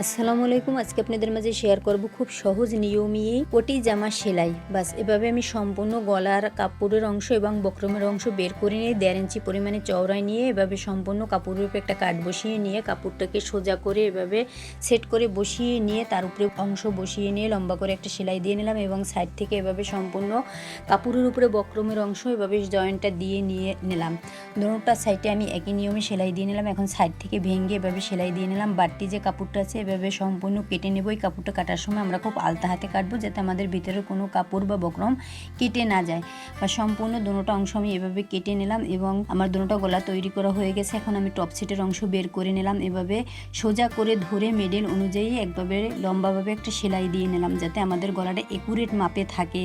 আসসালামু আলাইকুম। আজকে আপনাদের মাঝে শেয়ার করব খুব সহজ নিয়মে কোটি জামা সেলাই। বাস এভাবে আমি সম্পূর্ণ গলার কাপড়ের অংশ এবং বক্রমের অংশ বের করে নিয়ে 1.5 ইঞ্চি পরিমাণে চওড়ায় নিয়ে এভাবে সম্পূর্ণ কাপড়ের উপরে একটা কাট বসিয়ে নিয়ে কাপড়টাকে সোজা করে এভাবে সেট করে বসিয়ে নিয়ে তার উপরে অংশ বসিয়ে নিয়ে লম্বা করে একটা সেলাই দিয়ে নিলাম এবং সাইড থেকে এভাবে সম্পূর্ণ কাপড়ের উপরে বক্রমের অংশ এভাবে জয়েন্টটা দিয়ে নিয়ে নিলাম। দুটোটা সাইডে আমি একই নিয়মে সেলাই দিয়ে নিলাম। এখন সাইড থেকে ভেঙে এভাবে সেলাই দিয়ে নিলাম। বাড়তি যে কাপড়টা আছে এভাবে সম্পূর্ণ কেটে নেব। এই কাপড়টা কাটার সময় আমরা খুব আলতা হাতে কাটবো যাতে আমাদের ভিতরে কোনো কাপড় বা বক্রম কেটে না যায়। বা সম্পূর্ণ দুটোটা অংশ আমি এভাবে কেটে নিলাম এবং আমার দুটোটা গলা তৈরি করা হয়ে গেছে। এখন আমি টপ সেটের অংশ বের করে নিলাম। এভাবে সোজা করে ধরে মিডল অনুযায়ী একভাবে লম্বাভাবে একটা সেলাই দিয়ে নিলাম যাতে আমাদের গলাটা একুরেট মাপে থাকে,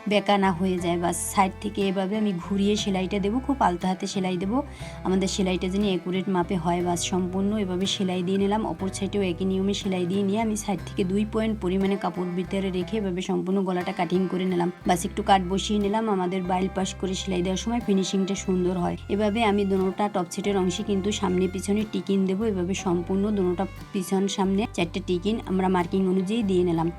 বেঁকা না হয়ে যায়। বা সাইড থেকে এভাবে আমি ঘুরিয়ে সেলাইটা দেবো, খুব আলতা হাতে সেলাই দেবো আমাদের সেলাইটা যেন একুরেট মাপে হয়। বা সম্পূর্ণ এভাবে সেলাই দিয়ে নিলাম। অপর সাইডেও একই নিয়মে সেলাই দিয়ে নিয়ে আমি সাইড থেকে 2 পয়েন্ট পরিমাণে কাপড় ভিতরে রেখে এভাবে সম্পূর্ণ গলাটা কাটিং করে নিলাম। বাস একটু কাট বসিয়ে নিলাম, আমাদের বাইল পাশ করে সেলাই দেওয়ার সময় ফিনিশিংটা সুন্দর হয়। এভাবে আমি দুটোটা টপ সেটের অংশে কিন্তু সামনে পিছনে টিকিন দেবো। এভাবে সম্পূর্ণ দুটোটা পিছন সামনে 4টা টিকিন আমরা মার্কিং অনুযায়ী দিয়ে নিলাম।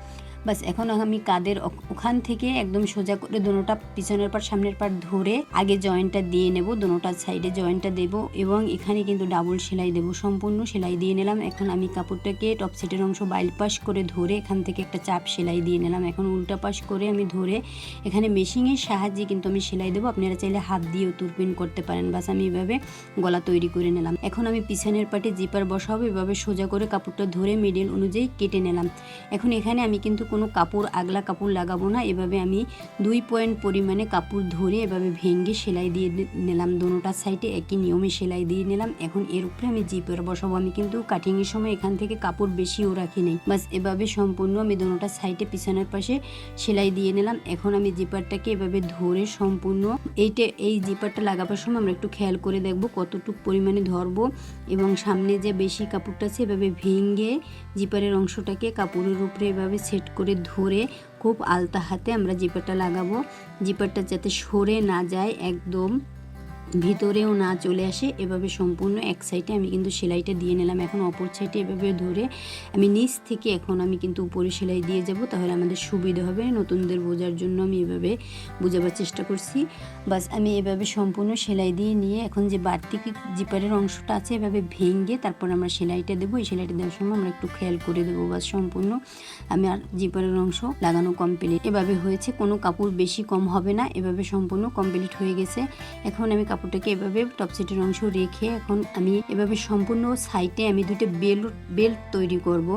বাস এখন আমি কাদের ওখান থেকে একদম সোজা করে দুটোটা পিছনের পাট সামনের পাট ধরে আগে জয়েন্টটা দিয়ে নেব, দুটোটা সাইডে জয়েন্টটা দেব এবং এখানে কিন্তু ডাবল সেলাই দেব। সম্পূর্ণ সেলাই দিয়ে নিলাম। এখন আমি কাপড়টাকে টপ সেটের অংশ বাইল পাশ করে ধরে এখান থেকে একটা চাপ সেলাই দিয়ে নিলাম। এখন উল্টা পাশ করে আমি ধরে এখানে মেশিনের সাহায্যে কিন্তু আমি সেলাই দেবো। আপনারা চাইলে হাত দিয়েও তুরপিন করতে পারেন। বাস আমি এভাবে গলা তৈরি করে নিলাম। এখন আমি পিছনের পাটে জিপার বসাবো। এভাবে সোজা করে কাপড়টা ধরে মিডল অনুযায়ী কেটে নিলাম। এখন এখানে আমি কিন্তু কোনো কাপড় আগলা কাপড় লাগাবো না। এভাবে আমি 2 পয়েন্ট পরিমাণে কাপড় ধরে এভাবে ভেঙে সেলাই দিয়ে নিলাম। দুটোটা সাইডে একই নিয়মে সেলাই দিয়ে নিলাম। এখন এর উপরে আমি জিপার বসাবো। আমি কিন্তু কাটিংয়ের সময় এখান থেকে কাপড় বেশিও রাখি নাই। বাস এভাবে সম্পূর্ণ আমি দুটোটা সাইডে পিছনের পাশে সেলাই দিয়ে নিলাম। এখন আমি জিপারটাকে এভাবে ধরে সম্পূর্ণ এই জিপারটা লাগাবার সময় আমরা একটু খেয়াল করে দেখবো কতটুকু পরিমাণে ধরবো এবং সামনে যে বেশি কাপড়টা আছে এভাবে ভেঙে জিপারের অংশটাকে কাপড়ের উপরে এভাবে সেট করে ধরে খুব আলতা হাতে আমরা জিপারটা লাগাবো। জিপারটা যাতে সরে না যায়, একদম ভিতরেও না চলে আসে। এভাবে সম্পূর্ণ এক সাইডে আমি কিন্তু সেলাইটা দিয়ে নিলাম। এখন অপর সাইডে এভাবে ধরে আমি নিচ থেকে এখন আমি কিন্তু উপরে সেলাই দিয়ে যাব, তাহলে আমাদের সুবিধা হবে। নতুনদের বোঝার জন্য আমি এভাবে বোঝাবার চেষ্টা করছি। বাস আমি এভাবে সম্পূর্ণ সেলাই দিয়ে নিয়ে এখন যে বাড়তি জিপারের অংশটা আছে এভাবে ভেঙে তারপর আমরা সেলাইটা দেবো। এই সেলাইটা দেওয়ার সময় আমরা একটু খেয়াল করে দেবো। বাস সম্পূর্ণ আমি আর জিপারের অংশ লাগানো কমপ্লিট। এভাবে হয়েছে, কোনো কাপড় বেশি কম হবে না। এভাবে সম্পূর্ণ কমপ্লিট হয়ে গেছে। এখন আমি কাপড়টাকে এভাবে টপ সেটের অংশ রেখে এখন আমি এভাবে সম্পূর্ণ সাইডে আমি দুটো বেল্ট তৈরি করব।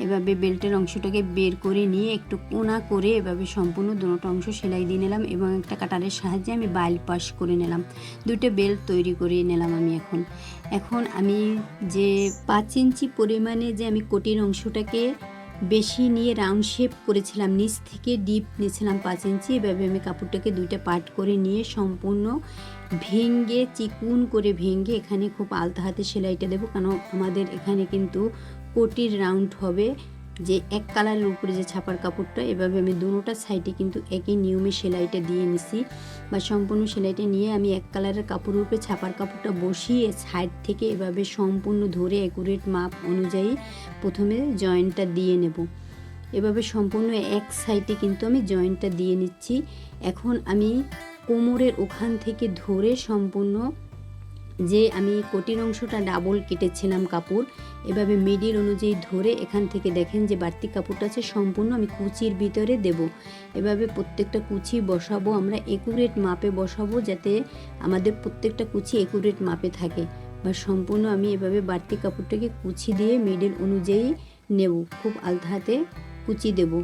এভাবে বেল্টের অংশটাকে বের করে নিয়ে একটু কোনা করে এভাবে সম্পূর্ণ দুটো অংশ সেলাই দিয়ে নিলাম এবং একটা কাটারের সাহায্যে আমি বাইল পাশ করে নিলাম। দুটো বেল্ট তৈরি করে নিলাম আমি। এখন আমি যে 5 ইঞ্চি পরিমাণে যে আমি কোটির অংশটাকে বেশি নিয়ে রাউন্ড শেপ করেছিলাম, নিচ থেকে ডিপ নিয়েছিলাম 5 ইঞ্চি। এভাবে আমি কাপড়টাকে দুইটা পার্ট করে নিয়ে সম্পূর্ণ ভেঙে চিকুন করে ভেঙে এখানে খুব আলতা হাতে সেলাইটা দেবো, কারণ আমাদের এখানে কিন্তু কোটির রাউন্ড হবে যে এক কালারের উপরে যে ছাপার কাপড়টা। এভাবে আমি দুটোটা সাইডে কিন্তু একই নিয়মে সেলাইটা দিয়ে নিছি। বা সম্পূর্ণ সেলাইটা নিয়ে আমি এক কালারের কাপড়ের উপরে ছাপার কাপড়টা বসিয়ে সাইড থেকে এভাবে সম্পূর্ণ ধরে অ্যাকুরেট মাপ অনুযায়ী প্রথমে জয়েন্টটা দিয়ে নেব। এভাবে সম্পূর্ণ এক সাইডে কিন্তু আমি জয়েন্টটা দিয়ে নিচ্ছি। এখন আমি কোমরের ওখান থেকে ধরে সম্পূর্ণ যে আমি কোটির অংশটা ডাবল কেটেছিলাম কাপড়, এভাবে মিডিল অনুযায়ী ধরে এখান থেকে দেখেন যে বাড়তি কাপড়টা আছে সম্পূর্ণ আমি কুচির ভিতরে দেব। এভাবে প্রত্যেকটা কুচি বসাবো, আমরা একুরেট মাপে বসাবো যাতে আমাদের প্রত্যেকটা কুচি একুরেট মাপে থাকে। বা সম্পূর্ণ আমি এভাবে বাড়তি কাপড়টাকে কুচি দিয়ে মিডিল অনুযায়ী নেব, খুব আলতা হাতে কুচি দেব।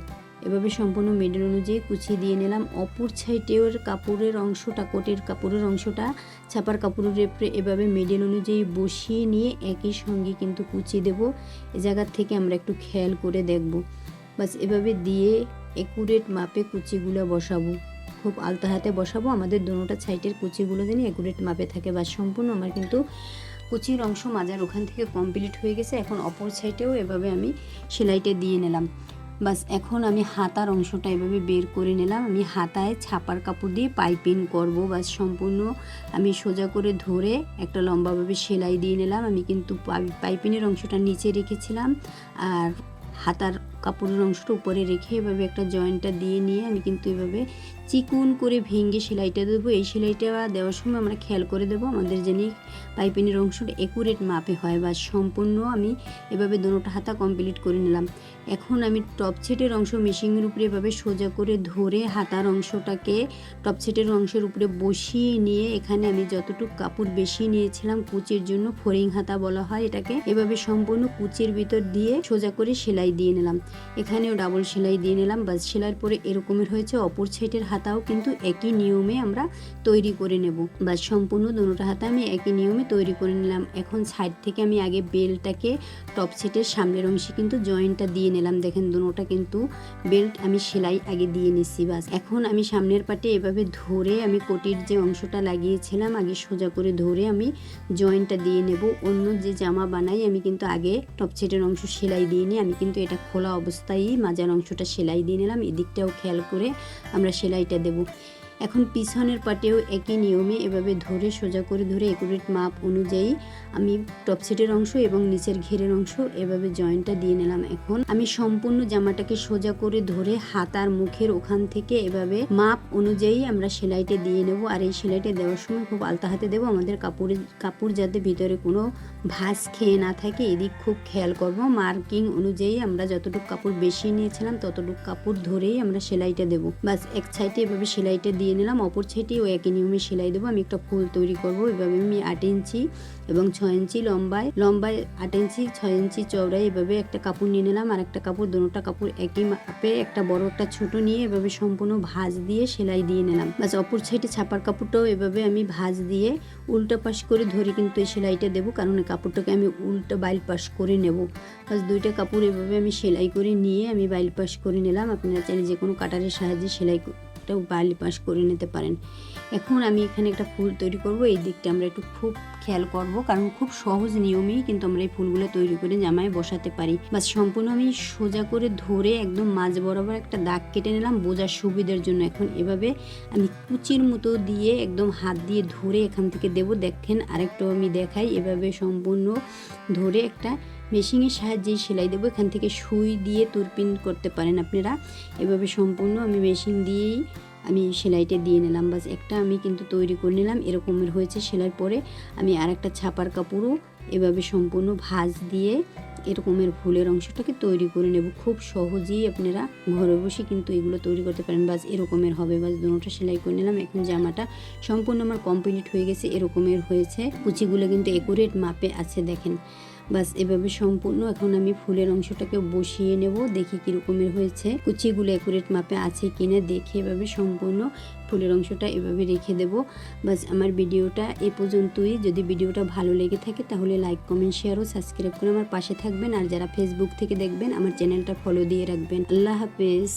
এভাবে সম্পূর্ণ মিডল অনুযায়ী কুচি দিয়ে নিলাম। অপর সাইডের কাপড়ের অংশটা, কোটের কাপড়ের অংশটা ছাপার কাপড়ের উপরে এভাবে মিডল অনুযায়ী বসিয়ে নিয়ে একই সঙ্গে কিন্তু কুচি দেব। এ জায়গার থেকে আমরা একটু খেয়াল করে দেখব। বাস এভাবে দিয়ে একুরেট মাপে কুচিগুলো বসাবো, খুব আলতা হাতে বসাবো। আমাদের দুটোটা সাইডের কুচিগুলো যেন একুরেট মাপে থাকে। বাস সম্পূর্ণ আমার কিন্তু কুচির অংশ মাজার ওখান থেকে কমপ্লিট হয়ে গেছে। এখন অপর সাইডেও এভাবে আমি সেলাইটা দিয়ে নিলাম। বাস এখন আমি হাতার অংশটা এভাবে বের করে নিলাম। আমি হাতায় ছাপার কাপড় দিয়ে পাইপিং করব। বাস সম্পূর্ণ আমি সোজা করে ধরে একটা লম্বাভাবে সেলাই দিয়ে নিলাম। আমি কিন্তু পাইপিংয়ের অংশটা নিচে রেখেছিলাম আর হাতার কাপড়ের অংশটা উপরে রেখে এভাবে একটা জয়েন্টটা দিয়ে নিয়ে আমি কিন্তু এভাবে চিকন করে ভেঙে সেলাইটা দেবো। এই সেলাইটা দেওয়ার সময় আমরা খেয়াল করে দেবো আমাদের যেন পাইপিংয়ের অংশটা একুরেট মাপে হয়। বা সম্পূর্ণ আমি এভাবে দোনোটা হাতা কমপ্লিট করে নিলাম। এখন আমি টপ সেটের অংশ মেশিনের উপরে এভাবে সোজা করে ধরে হাতার অংশটাকে টপ সেটের অংশের উপরে বসিয়ে নিয়ে এখানে আমি যতটুকু কাপড় বেশি নিয়েছিলাম কুচির জন্য, ফোরিং হাতা বলা হয় এটাকে, এভাবে সম্পূর্ণ কুচির ভিতর দিয়ে সোজা করে সেলাই দিয়ে নিলাম। এখানেও ডাবল সেলাই দিয়ে নিলাম। বাস সেলাইয়ের পরে এরকমের হয়েছে। অপর সাইডের হাতাও কিন্তু একই নিয়মে আমরা তৈরি করে নেব। বাস সম্পূর্ণ দুটো হাতা আমি একই নিয়মে তৈরি করে নিলাম। এখন সাইড থেকে আমি আগে বেল্টটাকে টপ সেটের সামনের অংশে কিন্তু জয়েন্টটা দিয়ে নিলাম। দেখেন দুটোটা কিন্তু বেল্ট আমি সেলাই আগে দিয়ে নিচ্ছি। বাস এখন আমি সামনের পাটে এভাবে ধরে আমি কোটির যে অংশটা লাগিয়েছিলাম আগে সোজা করে ধরে আমি জয়েন্টটা দিয়ে নেব। অন্য যে জামা বানাই আমি কিন্তু আগে টপ সেটের অংশ সেলাই দিয়ে নিই। আমি কিন্তু এটা খোলা অবস্থায় মাজার অংশটা সেলাই দিয়ে নিলাম। এদিকটাও খেয়াল করে আমরা সেলাইটা দেব। এখন পিছনের পাটেও একই নিয়মে এভাবে ধরে সোজা করে ধরে একুরেট মাপ অনুযায়ী আমি টপ সেটের অংশ এবং নিচের ঘেরের অংশ এভাবে জয়েন্টটা দিয়ে নিলাম। এখন আমি সম্পূর্ণ জামাটাকে সোজা করে ধরে হাতার মুখের ওখান থেকে এভাবে মাপ অনুযায়ী আমরা সেলাইটা দিয়ে নেব। আর এই সেলাইটা দেওয়ার সময় খুব আলতা হাতে দেবো। আমাদের কাপড় যাতে ভিতরে কোনো ভাঁজ খেয়ে না থাকে এদিক খুব খেয়াল করব। মার্কিং অনুযায়ী আমরা যতটুকু কাপড় বেশি নিয়েছিলাম ততটুকু কাপড় ধরেই আমরা সেলাইটা দেবো। বাস এক সাইডে এভাবে সেলাইটা দিয়ে নিলাম, অপর সাইডে ওই একই নিয়মে সেলাই দেবো। আমি একটা ফুল তৈরি করব। এভাবে আমি 8 ইঞ্চি এবং 6 ইঞ্চি লম্বায় 8 ইঞ্চি 6 ইঞ্চি চওড়ায় এভাবে একটা কাপড় নিয়ে নিলাম। আর একটা কাপড় দুটোটা কাপড় একই মাপে একটা বড় একটা ছোট নিয়ে এভাবে সম্পূর্ণ ভাঁজ দিয়ে সেলাই দিয়ে নিলাম। বাস অপর সাইডে ছাপার কাপড়টাও এভাবে আমি ভাঁজ দিয়ে উল্টা পাশ করে ধরে কিন্তু এই সেলাইটা দেবো, কারণ এই কাপড়টাকে আমি উল্টো বাইল পাশ করে নেব। বাস দুইটা কাপড় এভাবে আমি সেলাই করে নিয়ে আমি বাইল পাশ করে নিলাম। আপনারা চাইলে যে কোনো কাটারের সাহায্যে সেলাই বাইল পাশ করে নিতে পারেন। এখন আমি এখানে একটা ফুল তৈরি করব। এই দিকটা আমরা একটু খুব খেয়াল করব, কারণ খুব সহজ নিয়মেই কিন্তু আমরা এই ফুলগুলো তৈরি করে জামায় বসাতে পারি। বাস সম্পূর্ণ আমি সোজা করে ধরে একদম মাঝ বরাবর একটা দাগ কেটে নিলাম বোঝার সুবিধার জন্য। এখন এভাবে আমি কুচির মতো দিয়ে একদম হাত দিয়ে ধরে এখান থেকে দেব। দেখেন আরেকটাও আমি দেখাই। এভাবে সম্পূর্ণ ধরে একটা মেশিনের সাহায্যে সেলাই দেবো। এখান থেকে সুই দিয়ে তুরপিন করতে পারেন আপনারা। এভাবে সম্পূর্ণ আমি মেশিন দিয়েই আমি সেলাইটা দিয়ে নিলাম। বাস একটা আমি কিন্তু তৈরি করে নিলাম। এরকমের হয়েছে। সেলাই পরে আমি আর একটা ছাপার কাপড়ও এভাবে সম্পূর্ণ ভাঁজ দিয়ে এরকমের ফুলের অংশটাকে তৈরি করে নেব। খুব সহজেই আপনারা ঘরে বসে কিন্তু এগুলো তৈরি করতে পারেন। বাস এরকমের হবে। বাস দুটোটা সেলাই করে নিলাম। এখন জামাটা সম্পূর্ণ আমার কমপ্লিট হয়ে গেছে। এরকমের হয়েছে। কুচিগুলো কিন্তু একুরেট মাপে আছে দেখেন। বাস এভাবে সম্পূর্ণ এখন আমি ফুলের অংশটাকে বসিয়ে নেব। দেখি কীরকমের হয়েছে, কুচিগুলো একুরেট মাপে আছে কিনা দেখে এভাবে সম্পূর্ণ ফুলের অংশটা এভাবে রেখে দেব। বাস আমার ভিডিওটা এ পর্যন্তই। যদি ভিডিওটা ভালো লেগে থাকে তাহলে লাইক কমেন্ট শেয়ার ও সাবস্ক্রাইব করে আমার পাশে থাকবেন। আর যারা ফেসবুক থেকে দেখবেন আমার চ্যানেলটা ফলো দিয়ে রাখবেন। আল্লাহ হাফেজ।